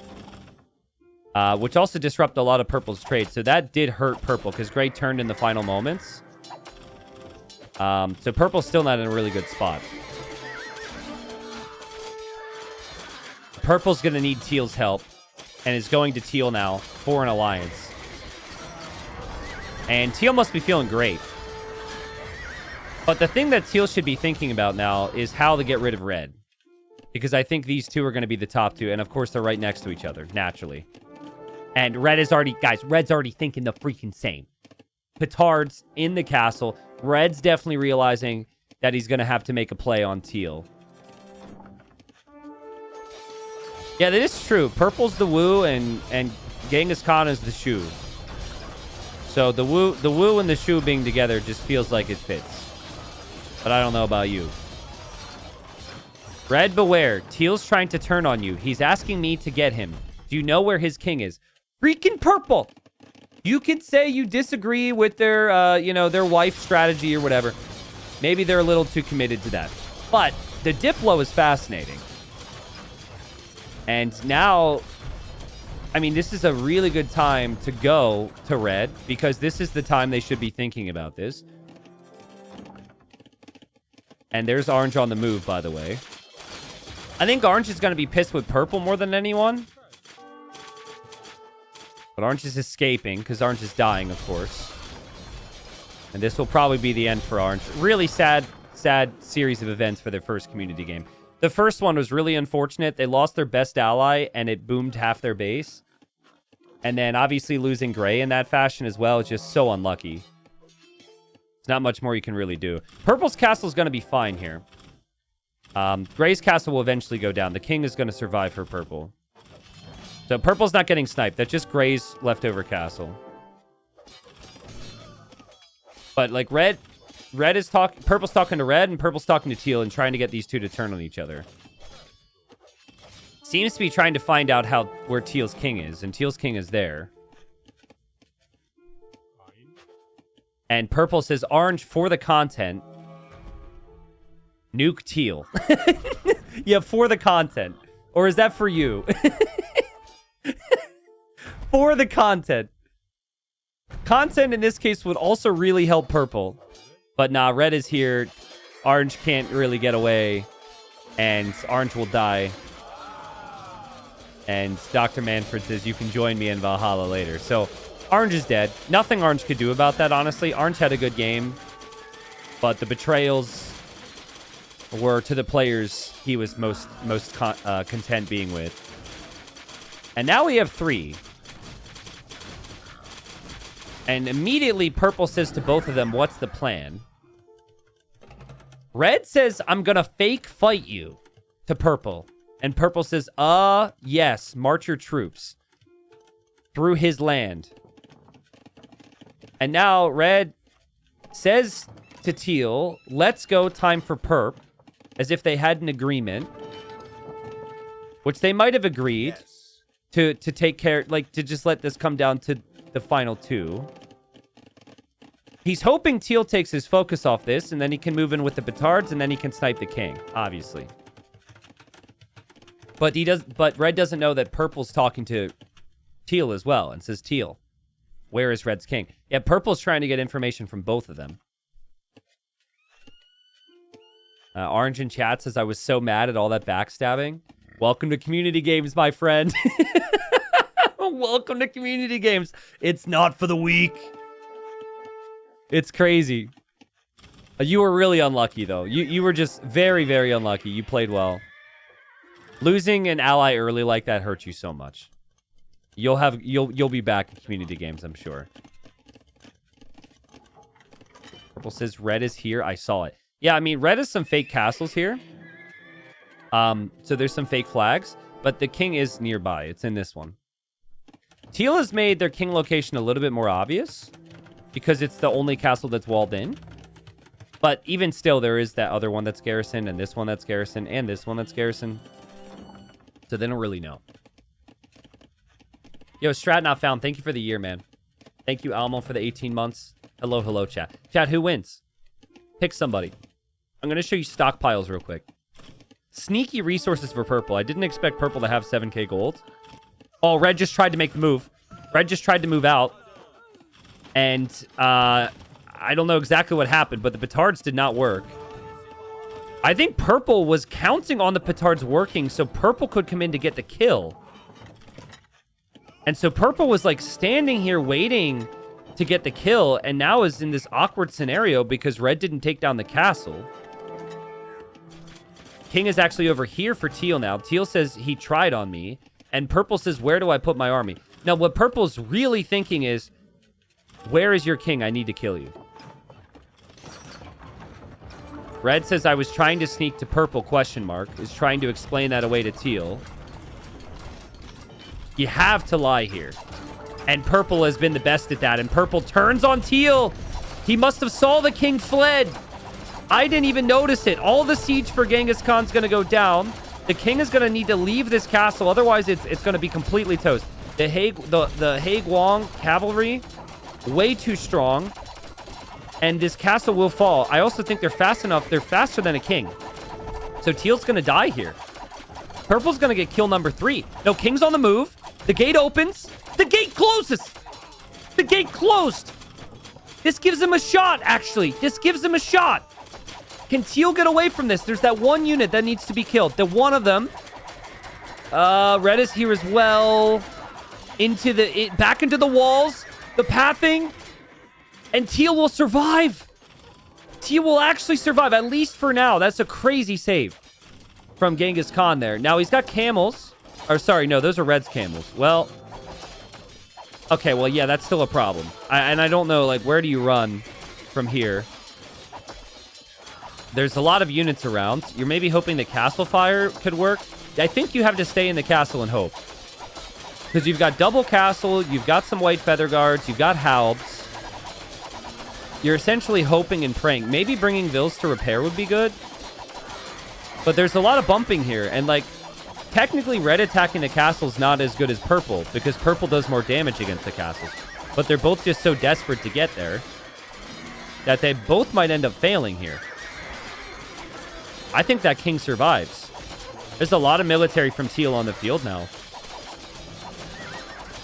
Which also disrupt a lot of purple's trades. So that did hurt purple, because Gray turned in the final moments. So purple's still not in a really good spot. Purple's going to need Teal's help, and is going to Teal now for an alliance. And Teal must be feeling great. But the thing that Teal should be thinking about now is how to get rid of Red. Because I think these two are going to be the top two. And of course, they're right next to each other, naturally. And Red is already... Guys, Red's already thinking the freaking same. Petard's in the castle. Red's definitely realizing that he's going to have to make a play on Teal. Yeah, that is true. Purple's the Wu and Genghis Khan is the Shu. So the Wu and the Shu being together just feels like it fits. But I don't know about you. Red, beware. Teal's trying to turn on you. He's asking me to get him. Do you know where his king is? Freaking purple! You could say you disagree with their, their wife strategy or whatever. Maybe they're a little too committed to that. But the Diplo is fascinating. And now, I mean, this is a really good time to go to Red, because this is the time they should be thinking about this. And there's Orange on the move, by the way. I think Orange is going to be pissed with Purple more than anyone. But Orange is escaping, because Orange is dying, of course. And this will probably be the end for Orange. Really sad series of events for their first community game. The first one was really unfortunate. They lost their best ally, and it boomed half their base. And then, obviously, losing Gray in that fashion as well is just so unlucky. There's not much more you can really do. Purple's castle is going to be fine here. Gray's castle will eventually go down. The king is going to survive for Purple. So Purple's not getting sniped. That's just Gray's leftover castle. But, like, Purple's talking to Red, and Purple's talking to Teal and trying to get these two to turn on each other. Seems to be trying to find out where Teal's king is, and Teal's king is there. And Purple says, Orange, for the content, nuke Teal. Yeah, for the content. Or is that for you? For the content. Content in this case would also really help Purple. But nah, Red is here. Orange can't really get away. And Orange will die. And Dr. Manfred says, you can join me in Valhalla later. So, Orange is dead. Nothing Orange could do about that, honestly. Orange had a good game. But the betrayals were to the players he was most content being with. And now we have 3. And immediately Purple says to both of them, what's the plan? Red says, I'm going to fake fight you to Purple. And Purple says, yes, march your troops through his land. And now Red says to Teal, let's go, time for Perp, as if they had an agreement, which they might have agreed to take care, like, to just let this come down to the final two. He's hoping Teal takes his focus off this, and then he can move in with the Petards, and then he can snipe the king, obviously. But Red doesn't know that Purple's talking to Teal as well, and says, Teal, where is Red's king? Yeah, Purple's trying to get information from both of them. Orange in chat says, I was so mad at all that backstabbing. Welcome to community games, my friend. Welcome to community games. It's not for the weak. It's crazy. You were really unlucky, though. You were just very, very unlucky. You played well. Losing an ally early like that hurts you so much. You'll be back in community games, I'm sure. Purple says Red is here. I saw it. Yeah, I mean, Red has some fake castles here. So there's some fake flags, but the king is nearby. It's in this one. Teal has made their king location a little bit more obvious because it's the only castle that's walled in. But even still, there is that other one that's garrisoned, and this one that's garrisoned, and this one that's garrisoned. So they don't really know. Yo, Strat not found. Thank you for the year, man. Thank you, Almo, for the 18 months. Hello, hello, chat. Chat, who wins? Pick somebody. I'm going to show you stockpiles real quick. Sneaky resources for Purple. I didn't expect Purple to have 7k gold. Oh, Red just tried to make the move. Red just tried to move out. And I don't know exactly what happened, but the Petards did not work. I think Purple was counting on the Petards working so Purple could come in to get the kill. And so Purple was like standing here waiting to get the kill, and now is in this awkward scenario because Red didn't take down the castle. King is actually over here for Teal now. Teal says he tried on me, and Purple says, where do I put my army? Now, what Purple's really thinking is, where is your king? I need to kill you. Red says, I was trying to sneak to Purple, question mark, is trying to explain that away to Teal. You have to lie here. And Purple has been the best at that. And Purple turns on Teal. He must have saw the king fled. I didn't even notice it. All the siege for Genghis Khan's going to go down. The king is going to need to leave this castle. Otherwise, it's going to be completely toast. The Hae Wong cavalry, way too strong. And this castle will fall. I also think they're fast enough. They're faster than a king. So Teal's going to die here. Purple's going to get kill number 3. No, King's on the move. The gate opens. The gate closes. The gate closed. This gives him a shot, actually. This gives him a shot. Can Teal get away from this? There's that one unit that needs to be killed. The one of them. Red is here as well. Back into the walls. The pathing. And Teal will survive. Teal will actually survive, at least for now. That's a crazy save from Genghis Khan there. Now, he's got camels. Or, sorry, no, those are Red's camels. Well, okay, well, yeah, that's still a problem. And I don't know, like, where do you run from here? There's a lot of units around. You're maybe hoping the castle fire could work. I think you have to stay in the castle and hope. Because you've got double castle, you've got some white feather guards, you've got halbs. You're essentially hoping and praying. Maybe bringing Vils to repair would be good. But there's a lot of bumping here. And, like, technically Red attacking the castle is not as good as Purple. Because Purple does more damage against the castles. But they're both just so desperate to get there that they both might end up failing here. I think that king survives. There's a lot of military from Teal on the field now.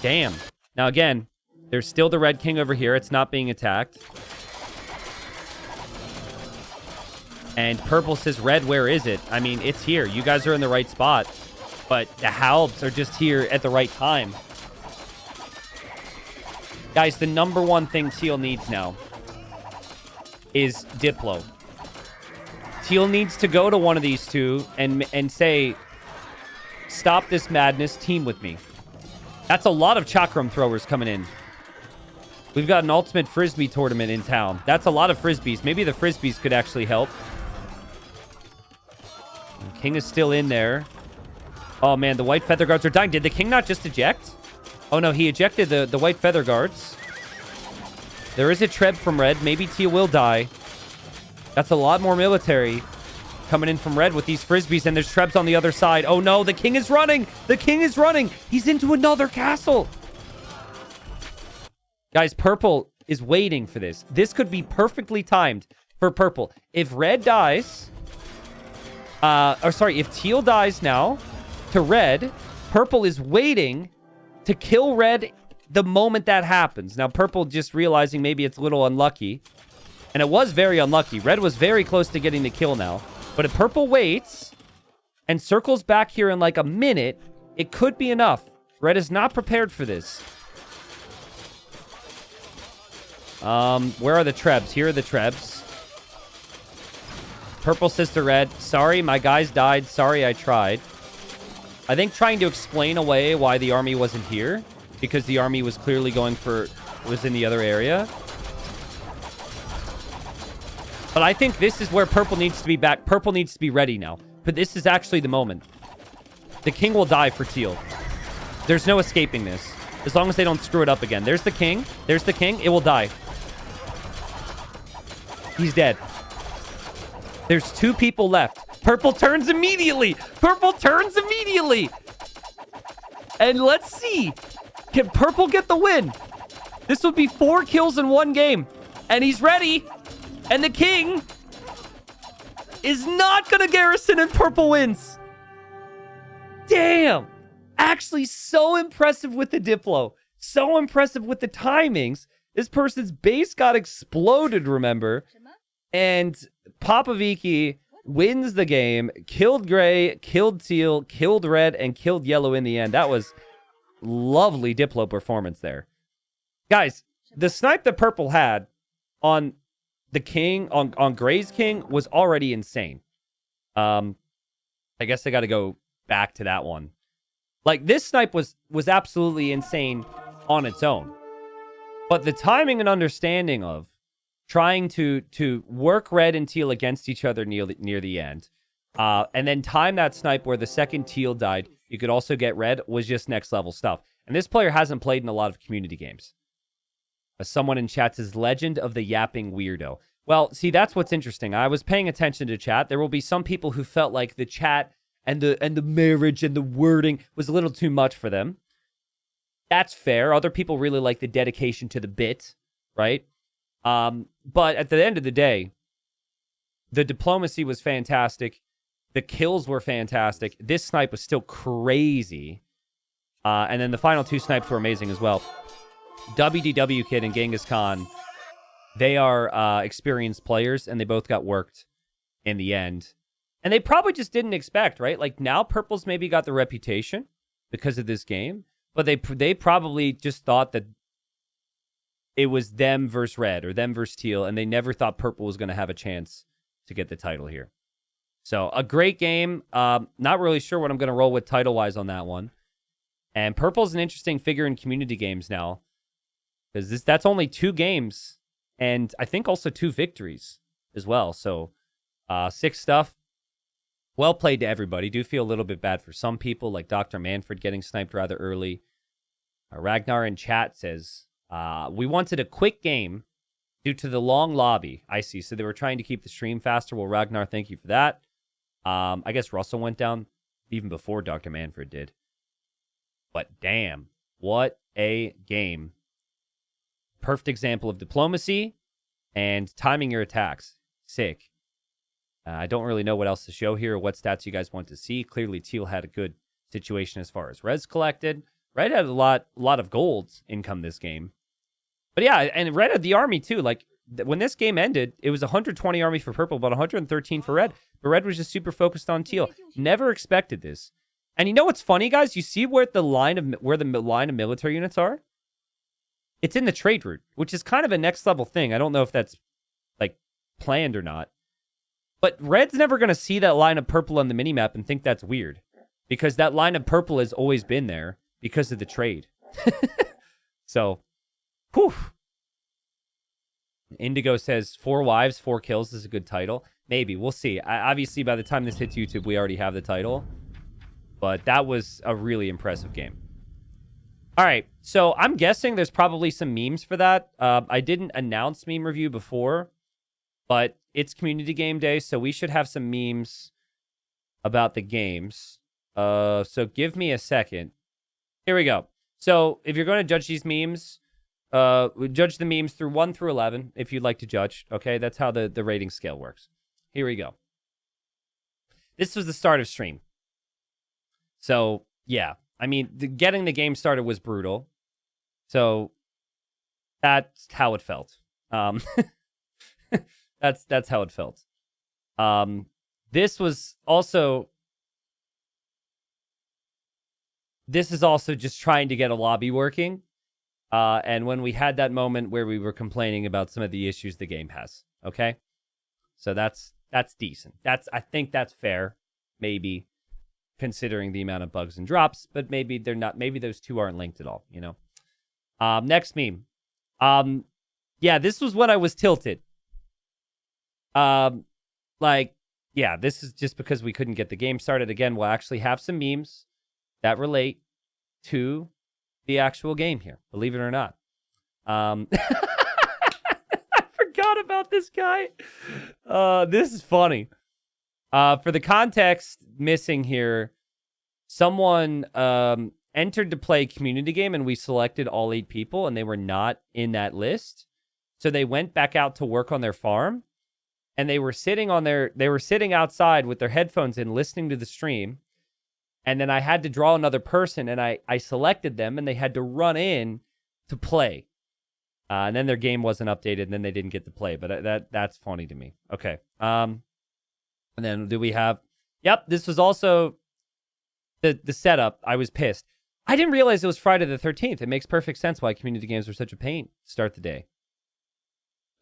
Damn. Now, again, there's still the Red King over here. It's not being attacked. And Purple says, Red, where is it? I mean, it's here. You guys are in the right spot. But the halbs are just here at the right time. Guys, the number one thing Teal needs now is Diplo. Teal needs to go to one of these two and say, stop this madness, team with me. That's a lot of chakram throwers coming in. We've got an ultimate frisbee tournament in town. That's a lot of frisbees. Maybe the frisbees could actually help. The king is still in there. Oh, man, the white feather guards are dying. Did the king not just eject? Oh, no, he ejected the white feather guards. There is a Treb from red. Maybe Teal will die. That's a lot more military coming in from red with these frisbees, and there's Trebs on the other side. Oh, no, the king is running. The king is running. He's into another castle. Guys, purple is waiting for this. This could be perfectly timed for purple. If red dies, if teal dies now to red, purple is waiting to kill red the moment that happens. Now, purple just realizing maybe it's a little unlucky. And it was very unlucky. Red was very close to getting the kill now. But if purple waits and circles back here in like a minute, it could be enough. Red is not prepared for this. Where are the Trebs? Here are the Trebs. Purple says to red, sorry, my guys died. Sorry, I tried. I think trying to explain away why the army wasn't here, because the army was clearly was in the other area. But I think this is where purple needs to be back. Purple needs to be ready now. But this is actually the moment. The king will die for teal. There's no escaping this. As long as they don't screw it up again. There's the king. There's the king. It will die. He's dead. There's 2 people left. Purple turns immediately. Purple turns immediately. And let's see. Can purple get the win? This would be 4 kills in 1 game. And he's ready. And the king is not going to garrison and purple wins. Damn. Actually, so impressive with the Diplo. So impressive with the timings. This person's base got exploded, remember? And Popoviki wins the game, killed gray, killed teal, killed red, and killed yellow in the end. That was lovely Diplo performance there. Guys, the snipe that purple had on the king, on gray's king, was already insane. I guess I got to go back to that one. Like, this snipe was absolutely insane on its own. But the timing and understanding of trying to work red and teal against each other near the end, and then time that snipe where the second teal died, you could also get red, was just next level stuff. And this player hasn't played in a lot of community games. Someone in chat says, Legend of the Yapping Weirdo. Well, see, that's what's interesting. I was paying attention to chat. There will be some people who felt like the chat and the marriage and the wording was a little too much for them. That's fair. Other people really like the dedication to the bit, right? But at the end of the day, the diplomacy was fantastic. The kills were fantastic. This snipe was still crazy. And then the final 2 snipes were amazing as well. WDW Kid and Genghis Khan, they are experienced players, and they both got worked in the end. And they probably just didn't expect, right? Like, now Purple's maybe got the reputation because of this game, but they probably just thought that it was them versus red or them versus teal, and they never thought Purple was going to have a chance to get the title here. So, a great game. Not really sure what I'm going to roll with title-wise on that one. And Purple's an interesting figure in community games now, because that's only 2 games, and I think also 2 victories as well. So, sick stuff. Well played to everybody. Do feel a little bit bad for some people, like Dr. Manfred getting sniped rather early. Ragnar in chat says, we wanted a quick game due to the long lobby. I see. So they were trying to keep the stream faster. Well, Ragnar, thank you for that. I guess Russell went down even before Dr. Manfred did. But damn, what a game. Perfect example of diplomacy and timing your attacks. Sick. I don't really know what else to show here or what stats you guys want to see. Clearly, Teal had a good situation as far as res collected. Red had a lot of golds income this game. But yeah, and Red had the army too. Like, when this game ended, it was 120 army for Purple, but 113 for Red. But Red was just super focused on Teal. Never expected this. And you know what's funny, guys? You see where the line of military units are? It's in the trade route, which is kind of a next level thing. I don't know if that's like planned or not. But Red's never going to see that line of purple on the minimap and think that's weird. Because that line of purple has always been there because of the trade. So, whew. Indigo says 4 wives, 4 kills is a good title. Maybe. We'll see. Obviously, by the time this hits YouTube, we already have the title. But that was a really impressive game. All right. So I'm guessing there's probably some memes for that. I didn't announce meme review before, but it's community game day, so we should have some memes about the games. So give me a second. Here we go. So if you're going to judge these memes, we judge the memes through 1 through 11, if you'd like to judge. Okay, that's how the rating scale works. Here we go. This was the start of stream. So, yeah. I mean, getting the game started was brutal. So, that's how it felt. That's how it felt. This is also just trying to get a lobby working. And when we had that moment where we were complaining about some of the issues the game has. Okay? So that's decent. I think that's fair, maybe, considering the amount of bugs and drops, but maybe they're not. Maybe those two aren't linked at all, you know? Next meme. Yeah, this was when I was tilted. Yeah, this is just because we couldn't get the game started. Again, we'll actually have some memes that relate to the actual game here, believe it or not. I forgot about this guy. This is funny. For the context missing here, someone entered to play a community game and we selected all 8 people and they were not in that list. So they went back out to work on their farm and they were sitting outside with their headphones in listening to the stream. And then I had to draw another person and I selected them and they had to run in to play. And then their game wasn't updated and then they didn't get to play. But that's funny to me. Okay. And then do we have... Yep, this was also the setup. I was pissed. I didn't realize it was Friday the 13th. It makes perfect sense why community games were such a pain to start the day.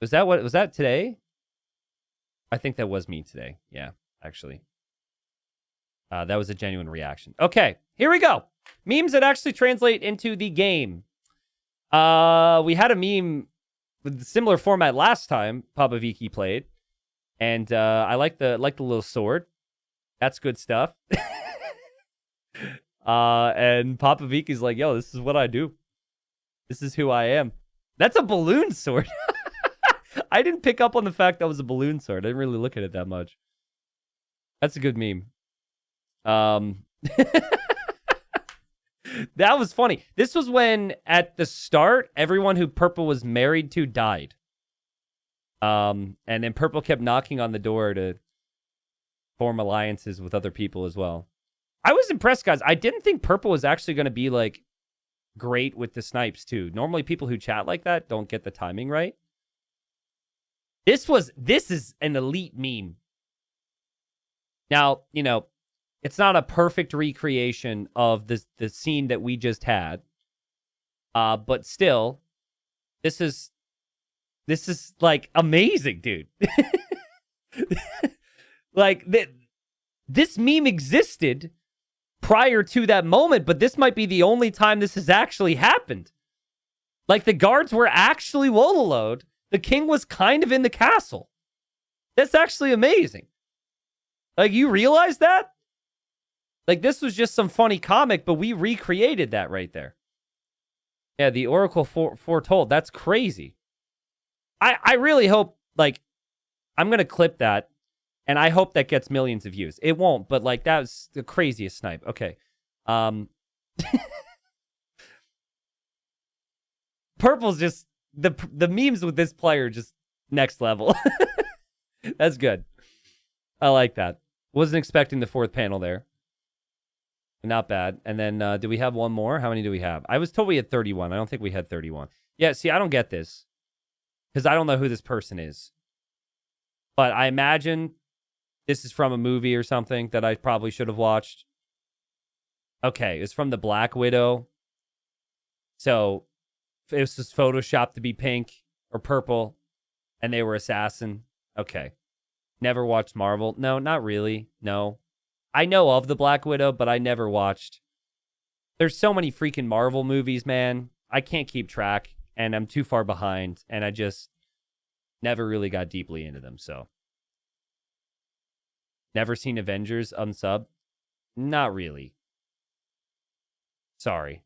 Was that today? I think that was me today. Yeah, actually. That was a genuine reaction. Okay, here we go. Memes that actually translate into the game. We had a meme with a similar format last time Papa Viki played. And I like the little sword. That's good stuff. And Papa Viki's like, yo, this is what I do. This is who I am. That's a balloon sword. I didn't pick up on the fact that was a balloon sword. I didn't really look at it that much. That's a good meme. That was funny. This was when, at the start, everyone who Purple was married to died. And then Purple kept knocking on the door to form alliances with other people as well. I was impressed, guys. I didn't think Purple was actually going to be, like, great with the snipes, too. Normally, people who chat like that don't get the timing right. This is an elite meme. Now, you know, it's not a perfect recreation of the scene that we just had. But still, this is like amazing, dude. Like this meme existed prior to that moment, but this might be the only time this has actually happened. Like the guards were actually Wololoed. The king was kind of in the castle. That's actually amazing. Like, you realize that? Like, this was just some funny comic, but we recreated that right there. Yeah, the Oracle foretold. That's crazy. I really hope, like, I'm going to clip that, and I hope that gets millions of views. It won't, but, like, that was the craziest snipe. Okay. Purple's just... The memes with this player just next level. That's good. I like that. Wasn't expecting the 4th panel there. Not bad. And then, do we have one more? How many do we have? I was told we had 31. I don't think we had 31. Yeah, see, I don't get this. Because I don't know who this person is. But I imagine this is from a movie or something that I probably should have watched. Okay, it's from the Black Widow. So, it was just photoshopped to be pink or purple. And they were assassin. Okay. Never watched Marvel. No, not really. No. I know of the Black Widow, but I never watched. There's so many freaking Marvel movies, man. I can't keep track, and I'm too far behind, and I just... never really got deeply into them. So never seen Avengers unsub. Not really. Sorry.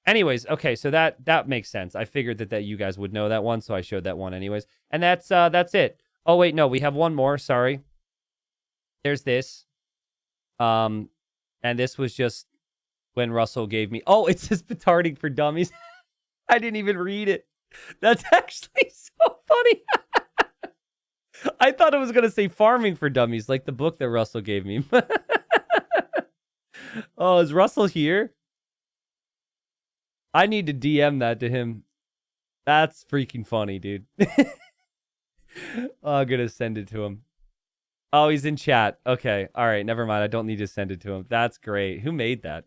Anyways, okay, so that makes sense. I figured that you guys would know that one, so I showed that one anyways. And that's it. Oh wait, no, we have one more. Sorry. There's this. And this was just when Russell gave me. Oh, it says petarding for dummies. I didn't even read it. That's actually so funny. I thought it was gonna say farming for dummies, like the book that Russell gave me. Oh, is Russell here? I need to DM that to him. That's freaking funny, dude. Oh, I'm gonna send it to him. Oh, he's in chat. Okay, all right, never mind. I don't need to send it to him. That's great. Who made that?